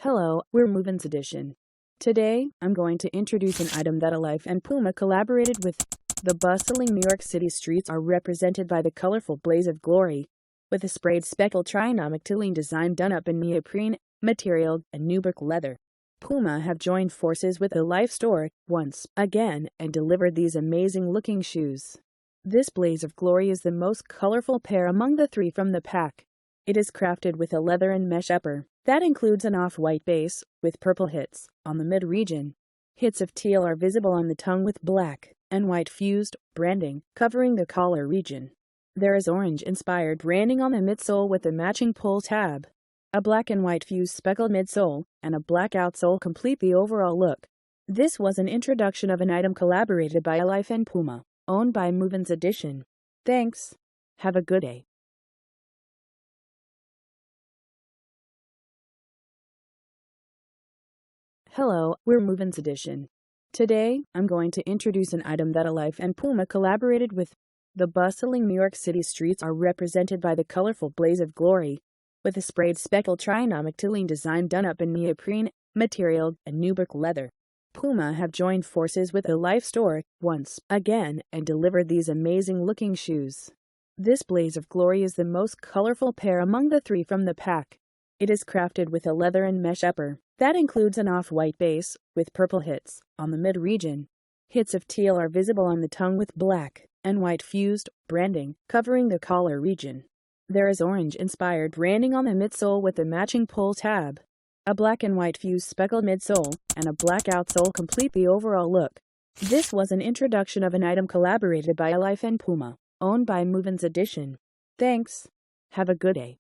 Hello, we're MovinsEdition. Today, I'm going to introduce an item that Alife and Puma collaborated with. The bustling New York City streets are represented by the colorful blaze of glory, with a sprayed speckled Trinomic tooling design done up in neoprene material and nubuck leather. Puma have joined forces with the Alife store once again and delivered these amazing-looking shoes. This blaze of glory is the most colorful pair among the three from the pack. It is crafted with a leather and mesh upper that includes an off-white base with purple hits on the mid-region. Hits of teal are visible on the tongue with black and white fused branding covering the collar region. There is orange-inspired branding on the midsole with a matching pull tab. A black and white fused speckled midsole and a black outsole complete the overall look. This was an introduction of an item collaborated by Alife and Puma, owned by MovinsEdition. Thanks. Have a good day. Hello, we're MovinsEdition. Today, I'm going to introduce an item that Alife and Puma collaborated with. The bustling New York City streets are represented by the colorful blaze of glory, with a sprayed speckled Trinomic tooling design done up in neoprene material and nubuck leather. Puma have joined forces with the Alife store once again and delivered these amazing-looking shoes. This blaze of glory is the most colorful pair among the three from the pack. It is crafted with a leather and mesh upper that includes an off-white base with purple hits on the mid-region. Hits of teal are visible on the tongue with black and white fused branding covering the collar region. There is orange-inspired branding on the midsole with a matching pull tab. A black and white fused speckled midsole and a black outsole complete the overall look. This was an introduction of an item collaborated by Alife and Puma, owned by MovinsEdition. Thanks. Have a good day.